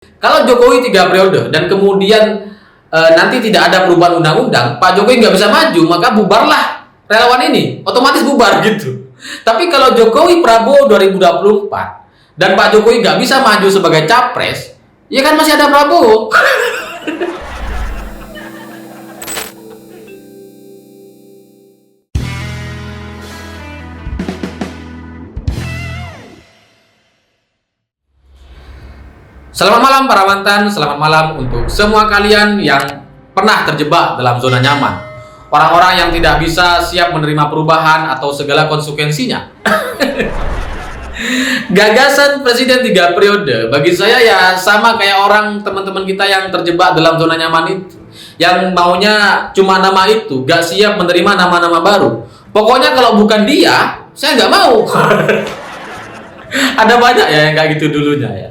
Kalau Jokowi 3 periode dan kemudian nanti tidak ada perubahan undang-undang, Pak Jokowi nggak bisa maju, maka bubarlah relawan ini, otomatis bubar gitu. Tapi kalau Jokowi Prabowo 2024 dan Pak Jokowi nggak bisa maju sebagai capres, ya kan masih ada Prabowo. Selamat malam para mantan, selamat malam untuk semua kalian yang pernah terjebak dalam zona nyaman. Orang-orang yang tidak bisa siap menerima perubahan atau segala konsekuensinya. Gagasan presiden 3 periode bagi saya ya sama kayak orang teman-teman kita yang terjebak dalam zona nyaman itu. Yang maunya cuma nama itu, gak siap menerima nama-nama baru. Pokoknya kalau bukan dia, saya nggak mau. Ada banyak ya yang kayak gitu dulunya ya.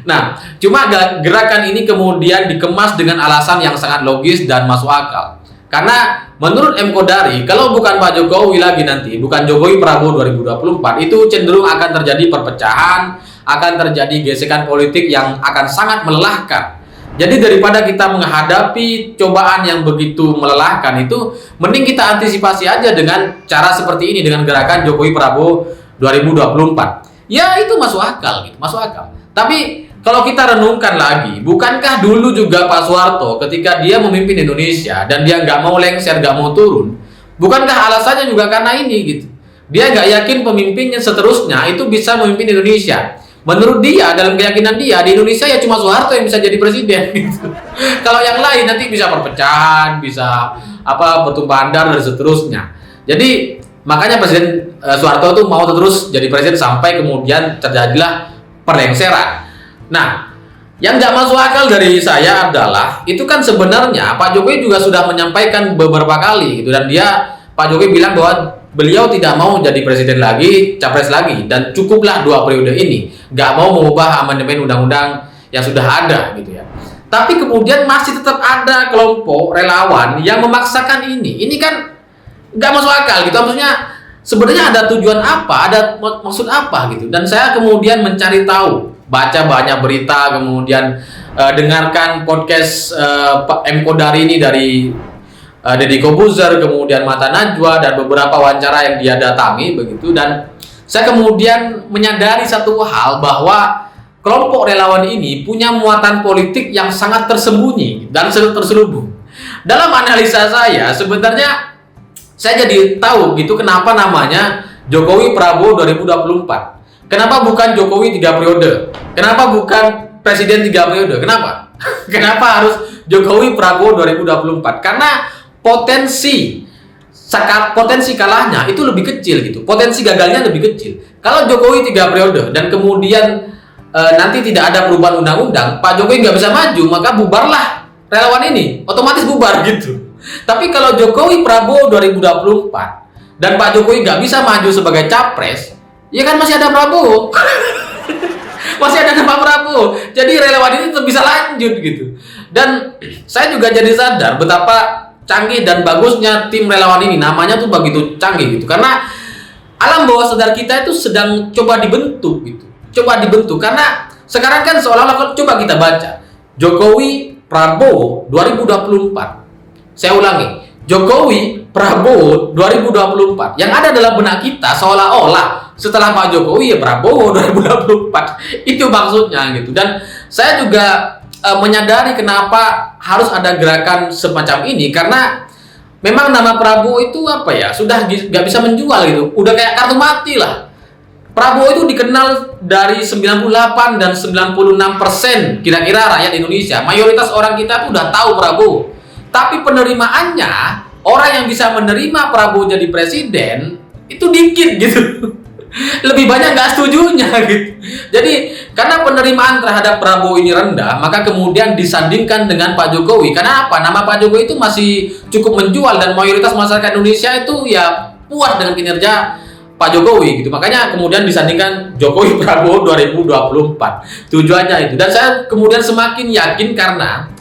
Nah, cuma gerakan ini kemudian dikemas dengan alasan yang sangat logis dan masuk akal. Karena menurut M. Kodari, kalau bukan Pak Jokowi lagi nanti, bukan Jokowi Prabowo 2024, itu cenderung akan terjadi perpecahan, akan terjadi gesekan politik yang akan sangat melelahkan. Jadi daripada kita menghadapi cobaan yang begitu melelahkan itu, mending kita antisipasi aja dengan cara seperti ini, dengan gerakan Jokowi Prabowo 2024. Ya itu masuk akal gitu, masuk akal. Tapi kalau kita renungkan lagi, bukankah dulu juga Pak Soeharto ketika dia memimpin Indonesia dan dia nggak mau lengser, nggak mau turun, bukankah alasannya juga karena ini gitu? Dia nggak yakin pemimpinnya seterusnya itu bisa memimpin Indonesia. Menurut dia, dalam keyakinan dia, di Indonesia ya cuma Soeharto yang bisa jadi presiden gitu. Kalau yang lain nanti bisa perpecahan, bisa pertumpahan darah dan seterusnya. Jadi makanya Presiden Soeharto itu mau terus jadi presiden sampai kemudian terjadilah perlengseran. Nah, yang nggak masuk akal dari saya adalah itu kan sebenarnya Pak Jokowi juga sudah menyampaikan beberapa kali gitu, dan Pak Jokowi bilang bahwa beliau tidak mau jadi presiden lagi, capres lagi, dan cukuplah 2 periode ini, nggak mau mengubah amandemen undang-undang yang sudah ada gitu ya. Tapi kemudian masih tetap ada kelompok relawan yang memaksakan ini. Ini kan nggak masuk akal gitu, maksudnya sebenarnya ada tujuan apa, ada maksud apa gitu. Dan saya kemudian mencari tahu, baca banyak berita, kemudian dengarkan podcast M. Kodari ini dari Deddy Kobuzer, kemudian Mata Najwa, dan beberapa wawancara yang dia datangi begitu. Dan saya kemudian menyadari satu hal, bahwa kelompok relawan ini punya muatan politik yang sangat tersembunyi dan terselubung. Dalam analisa saya, sebenarnya saya jadi tahu gitu kenapa namanya Jokowi Prabowo 2024. Kenapa bukan Jokowi 3 periode? Kenapa bukan Presiden 3 periode? Kenapa? Kenapa harus Jokowi Prabowo 2024? Karena potensi kalahnya itu lebih kecil gitu. Potensi gagalnya lebih kecil. Kalau Jokowi 3 periode dan kemudian nanti tidak ada perubahan undang-undang, Pak Jokowi nggak bisa maju, maka bubarlah relawan ini, otomatis bubar gitu. Tapi kalau Jokowi Prabowo 2024 dan Pak Jokowi nggak bisa maju sebagai capres, ya kan masih ada Prabowo. Masih ada nama Prabowo. Jadi relawan ini tetap bisa lanjut gitu. Dan saya juga jadi sadar betapa canggih dan bagusnya tim relawan ini. Namanya tuh begitu canggih gitu. Karena alam bawah sadar kita itu sedang coba dibentuk gitu. Coba dibentuk. Karena sekarang kan seolah-olah, coba kita baca, Jokowi Prabowo 2024. Saya ulangi, Jokowi Prabowo 2024. Yang ada dalam benak kita seolah-olah setelah Pak Jokowi ya Prabowo 2024. Itu maksudnya gitu. Dan saya juga menyadari kenapa harus ada gerakan semacam ini, karena memang nama Prabowo itu sudah gak bisa menjual gitu. Udah kayak kartu mati lah. Prabowo itu dikenal dari 98 dan 96% kira-kira rakyat Indonesia. Mayoritas orang kita tuh udah tahu Prabowo. Tapi penerimaannya, orang yang bisa menerima Prabowo jadi presiden itu dikit gitu. Lebih banyak nggak setujunya gitu. Jadi karena penerimaan terhadap Prabowo ini rendah, maka kemudian disandingkan dengan Pak Jokowi. Karena apa? Nama Pak Jokowi itu masih cukup menjual dan mayoritas masyarakat Indonesia itu ya puas dengan kinerja Pak Jokowi gitu. Makanya kemudian disandingkan Jokowi Prabowo 2024. Tujuannya itu. Dan saya kemudian semakin yakin karena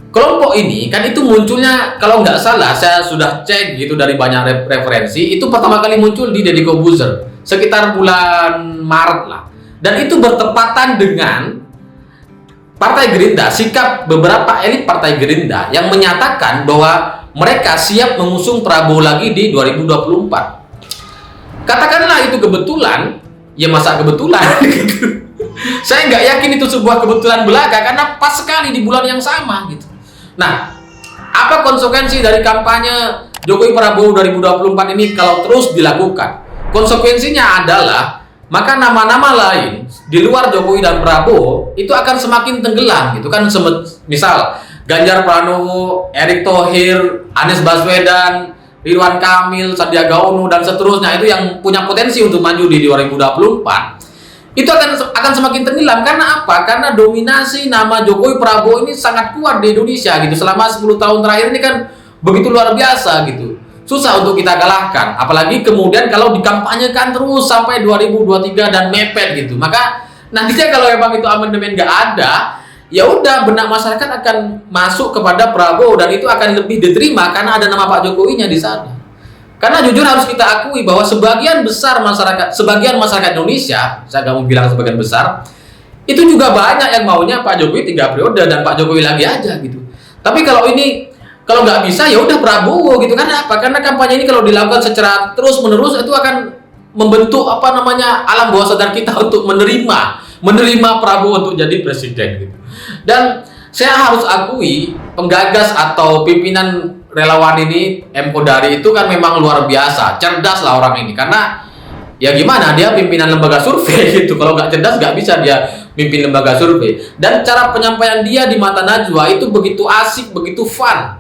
kelompok ini kan itu munculnya, kalau nggak salah saya sudah cek gitu dari banyak referensi, itu pertama kali muncul di Deddy Kobuzer sekitar bulan Maret lah, dan itu bertepatan dengan Partai Gerindra, sikap beberapa elit Partai Gerindra yang menyatakan bahwa mereka siap mengusung Prabowo lagi di 2024. Katakanlah itu kebetulan, ya masa kebetulan gitu. Saya nggak yakin itu sebuah kebetulan belaka karena pas sekali di bulan yang sama gitu. Nah, apa konsekuensi dari kampanye Jokowi Prabowo 2024 ini kalau terus dilakukan? Konsekuensinya adalah maka nama-nama lain di luar Jokowi dan Prabowo itu akan semakin tenggelam gitu kan. Misal Ganjar Pranowo, Erick Thohir, Anies Baswedan, Ridwan Kamil, Sandiaga Uno dan seterusnya itu yang punya potensi untuk maju di 2024 itu akan semakin tenggelam. Karena apa? Karena dominasi nama Jokowi Prabowo ini sangat kuat di Indonesia gitu. Selama 10 tahun terakhir ini kan begitu luar biasa gitu. Susah untuk kita kalahkan, apalagi kemudian kalau dikampanyekan terus sampai 2023 dan mepet gitu. Maka nantinya kalau memang itu amandemen nggak ada, ya udah benak masyarakat akan masuk kepada Prabowo dan itu akan lebih diterima karena ada nama Pak Jokowinya di sana. Karena jujur harus kita akui bahwa sebagian masyarakat Indonesia, saya nggak mau bilang sebagian besar, itu juga banyak yang maunya Pak Jokowi 3 periode dan Pak Jokowi lagi aja gitu. Tapi kalau nggak bisa ya udah Prabowo gitu. Karena apa? Karena kampanye ini kalau dilakukan secara terus menerus itu akan membentuk alam bawah sadar kita untuk menerima Prabowo untuk jadi presiden gitu. Dan saya harus akui penggagas atau pimpinan relawan ini M Kodari itu kan memang luar biasa, cerdas lah orang ini. Karena ya gimana, dia pimpinan lembaga survei gitu. Kalau nggak cerdas nggak bisa dia pimpin lembaga survei. Dan cara penyampaian dia di mata Najwa itu begitu asik, begitu fun.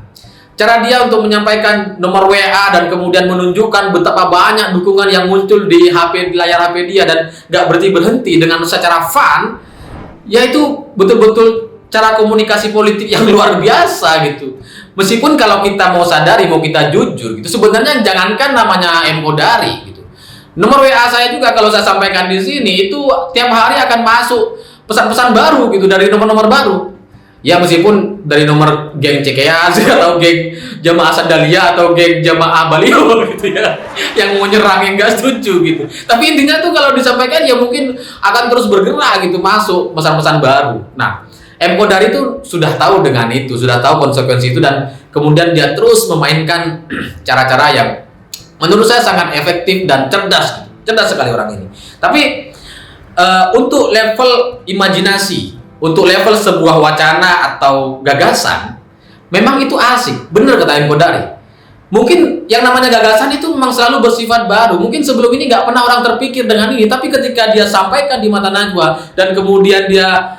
Cara dia untuk menyampaikan nomor WA dan kemudian menunjukkan betapa banyak dukungan yang muncul di layar HP dia dan nggak berhenti dengan secara fun, yaitu betul-betul cara komunikasi politik yang luar biasa gitu. Meskipun kalau kita mau sadari, mau kita jujur gitu, sebenarnya jangankan namanya M Kodari gitu. Nomor WA saya juga kalau saya sampaikan di sini itu tiap hari akan masuk pesan-pesan baru gitu dari nomor-nomor baru. Ya meskipun dari nomor geng Cekeas atau geng Jamaah Sandalia atau geng Jamaah Balio gitu ya, yang mau nyerang yang nggak setuju gitu. Tapi intinya tuh kalau disampaikan ya mungkin akan terus bergerak gitu, masuk pesan-pesan baru. Nah, M Kodari itu sudah tahu dengan itu, sudah tahu konsekuensi itu dan kemudian dia terus memainkan cara-cara yang menurut saya sangat efektif dan cerdas sekali orang ini. Tapi untuk level imajinasi, untuk level sebuah wacana atau gagasan, memang itu asik, bener kata M Kodari. Mungkin yang namanya gagasan itu memang selalu bersifat baru. Mungkin sebelum ini nggak pernah orang terpikir dengan ini, tapi ketika dia sampaikan di mata Najwa dan kemudian dia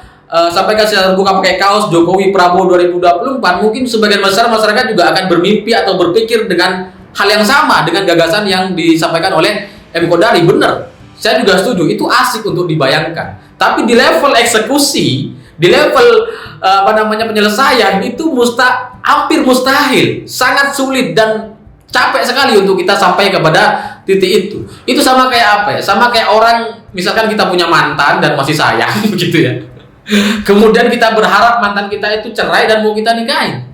sampaikan secara terbuka pakai kaos Jokowi Prabowo 2024, mungkin sebagian besar masyarakat juga akan bermimpi atau berpikir dengan hal yang sama dengan gagasan yang disampaikan oleh M Kodari. Bener, saya juga setuju, itu asik untuk dibayangkan. Tapi di level eksekusi, di level penyelesaian itu hampir mustahil, sangat sulit dan capek sekali untuk kita sampai kepada titik itu. Itu sama kayak apa ya? Sama kayak orang, misalkan kita punya mantan dan masih sayang begitu ya. Kemudian kita berharap mantan kita itu cerai dan mau kita nikahin.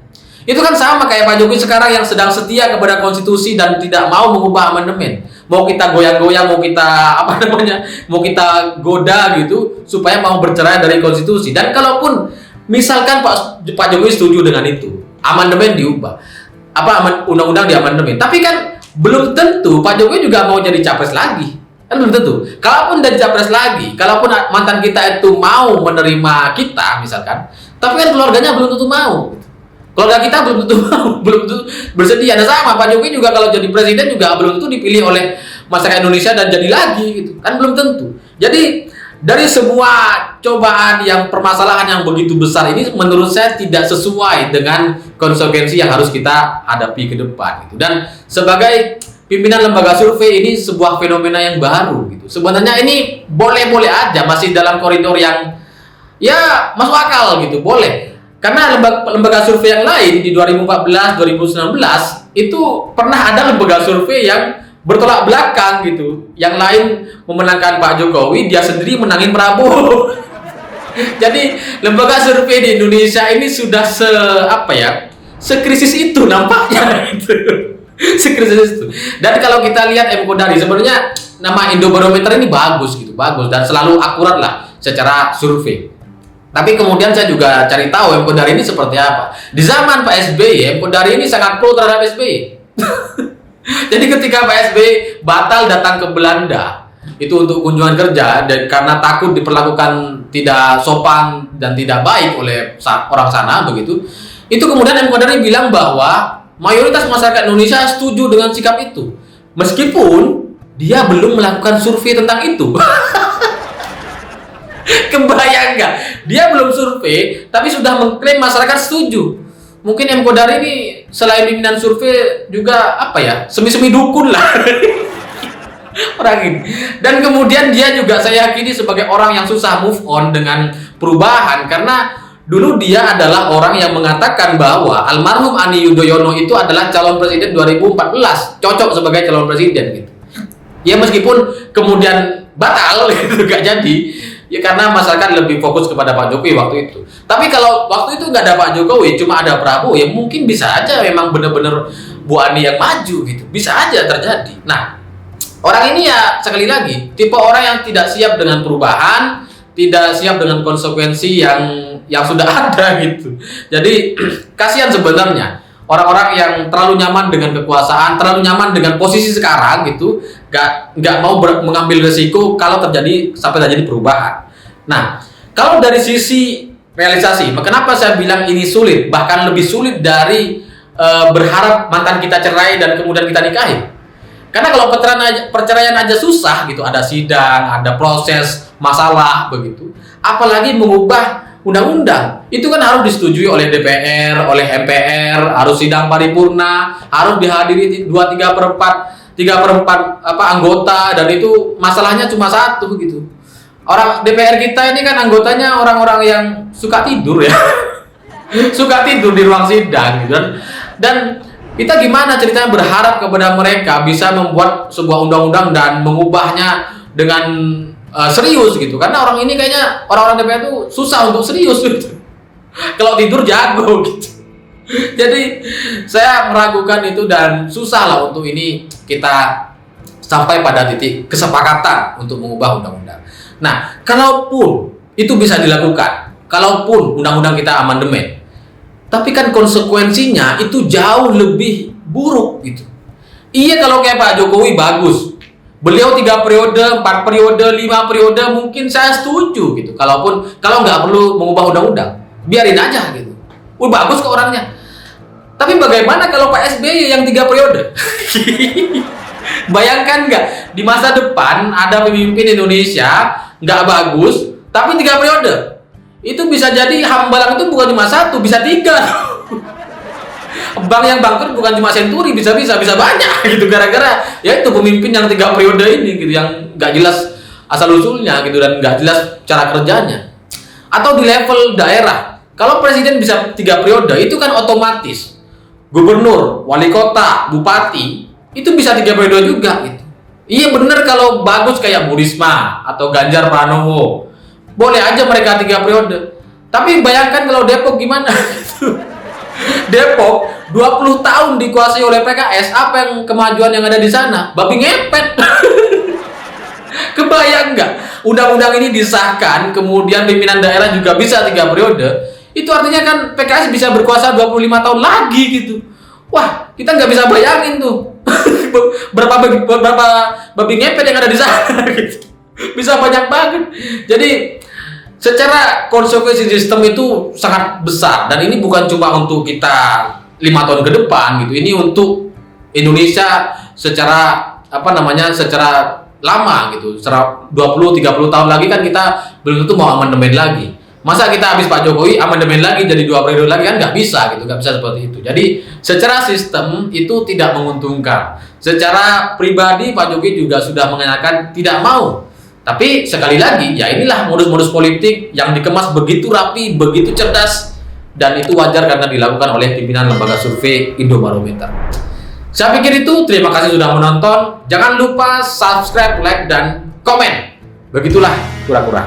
Itu kan sama kayak Pak Jokowi sekarang yang sedang setia kepada konstitusi dan tidak mau mengubah amandemen. Mau kita goyang-goyang, mau kita goda gitu supaya mau bercerai dari konstitusi. Dan kalaupun misalkan Pak Jokowi setuju dengan itu, amandemen diubah, undang-undang diamandemen, tapi kan belum tentu Pak Jokowi juga mau jadi capres lagi. Kan belum tentu. Kalaupun jadi capres lagi, kalaupun mantan kita itu mau menerima kita misalkan, tapi kan keluarganya belum tentu mau. Keluarga kita belum tentu mau, belum tentu bersedia. Dan sama Pak Jokowi juga kalau jadi presiden juga belum tentu dipilih oleh masyarakat Indonesia dan jadi lagi gitu. Kan belum tentu. Jadi dari semua cobaan yang permasalahan yang begitu besar ini menurut saya tidak sesuai dengan konsekuensi yang harus kita hadapi ke depan gitu. Dan sebagai pimpinan lembaga survei ini sebuah fenomena yang baru gitu. Sebenarnya ini boleh-boleh aja, masih dalam koridor yang ya masuk akal gitu, boleh. Karena lembaga survei yang lain di 2014, 2019 itu pernah ada lembaga survei yang bertolak belakang gitu. Yang lain memenangkan Pak Jokowi, dia sendiri menangin Prabowo. Jadi lembaga survei di Indonesia ini sudah sekrisis itu nampaknya gitu. Sekrisis itu. Dan kalau kita lihat M Kodari, sebenarnya nama Indobarometer ini bagus gitu, bagus dan selalu akurat lah secara survei. Tapi kemudian saya juga cari tahu M. Kodari ini seperti apa. Di zaman Pak SBY, M. Kodari ini sangat pro terhadap SBY. Jadi ketika Pak SBY batal datang ke Belanda, itu untuk kunjungan kerja, dan karena takut diperlakukan tidak sopan dan tidak baik oleh orang sana begitu, itu kemudian M. Kodari bilang bahwa mayoritas masyarakat Indonesia setuju dengan sikap itu, meskipun dia belum melakukan survei tentang itu. Kebayang nggak? Dia belum survei, tapi sudah mengklaim masyarakat setuju. Mungkin M. Kodari ini selain pimpinan survei juga apa ya, semi-semi dukun lah. Orang ini. Dan kemudian dia juga saya yakini sebagai orang yang susah move on dengan perubahan, karena dulu dia adalah orang yang mengatakan bahwa almarhum Ani Yudhoyono itu adalah calon presiden 2014, cocok sebagai calon presiden gitu. Ya meskipun kemudian batal gitu, gak jadi. Ya karena masyarakat lebih fokus kepada Pak Jokowi waktu itu. Tapi kalau waktu itu nggak ada Pak Jokowi, cuma ada Prabowo, ya mungkin bisa aja memang benar-benar Bu Ani yang maju gitu. Bisa aja terjadi. Nah, orang ini ya sekali lagi tipe orang yang tidak siap dengan perubahan, tidak siap dengan konsekuensi yang sudah ada gitu. Jadi kasihan sebenarnya orang-orang yang terlalu nyaman dengan kekuasaan, terlalu nyaman dengan posisi sekarang gitu, nggak mau mengambil resiko kalau sampai terjadi perubahan. Nah, kalau dari sisi realisasi, kenapa saya bilang ini sulit, bahkan lebih sulit dari berharap mantan kita cerai dan kemudian kita nikahi. Karena kalau perceraian aja susah gitu, ada sidang, ada proses, masalah begitu. Apalagi mengubah undang-undang, itu kan harus disetujui oleh DPR, oleh MPR, harus sidang paripurna, harus dihadiri 3/4 anggota, dan itu masalahnya cuma satu gitu. Orang DPR kita ini kan anggotanya orang-orang yang suka tidur ya. Suka tidur di ruang sidang gitu. Dan kita gimana ceritanya berharap kepada mereka bisa membuat sebuah undang-undang dan mengubahnya dengan serius gitu, karena orang ini kayaknya orang-orang DPR itu susah untuk serius gitu. Kalau tidur jago gitu. Jadi saya meragukan itu dan susah lah untuk ini kita sampai pada titik kesepakatan untuk mengubah undang-undang. Nah, kalaupun itu bisa dilakukan, kalaupun undang-undang kita amandemen, tapi kan konsekuensinya itu jauh lebih buruk gitu. Iya, kalau kayak Pak Jokowi bagus, beliau 3 periode, 4 periode, 5 periode mungkin saya setuju gitu. Kalau nggak perlu mengubah undang-undang, biarin aja gitu. Bagus kok orangnya. Tapi bagaimana kalau Pak SBY yang 3 periode? Bayangkan nggak, di masa depan ada pemimpin Indonesia nggak bagus, tapi 3 periode. Itu bisa jadi hambalang itu bukan cuma 1, bisa 3. Bank yang bangkrut bukan cuma Senturi, bisa banyak gitu, gara-gara ya itu pemimpin yang 3 periode ini gitu, yang nggak jelas asal usulnya gitu dan nggak jelas cara kerjanya. Atau di level daerah, kalau presiden bisa 3 periode itu kan otomatis gubernur, wali kota, bupati itu bisa 3 periode juga gitu. Iya bener, kalau bagus kayak Bu Risma atau Ganjar Pranowo boleh aja mereka 3 periode. Tapi bayangkan kalau Depok gimana? Depok 20 tahun dikuasai oleh PKS, apa yang kemajuan yang ada di sana? Babi ngepet. Kebayang nggak? Undang-undang ini disahkan, kemudian pimpinan daerah juga bisa 3 periode. Itu artinya kan PKS bisa berkuasa 25 tahun lagi gitu. Wah, kita nggak bisa bayangin tuh berapa babi ngepet yang ada di sana gitu. Bisa banyak banget. Jadi secara konsekuensi sistem itu sangat besar, dan ini bukan cuma untuk kita 5 tahun ke depan gitu. Ini untuk Indonesia secara secara lama gitu. Secara 20-30 tahun lagi kan kita belum tentu mau amandemen lagi. Masa kita habis Pak Jokowi amandemen lagi jadi 2 periode lagi, kan nggak bisa gitu, nggak bisa seperti itu. Jadi secara sistem itu tidak menguntungkan. Secara pribadi Pak Jokowi juga sudah mengatakan tidak mau. Tapi sekali lagi ya inilah modus-modus politik yang dikemas begitu rapi, begitu cerdas, dan itu wajar karena dilakukan oleh pimpinan lembaga survei Indobarometer. Saya pikir itu. Terima kasih sudah menonton. Jangan lupa subscribe, like, dan komen. Begitulah kura-kura.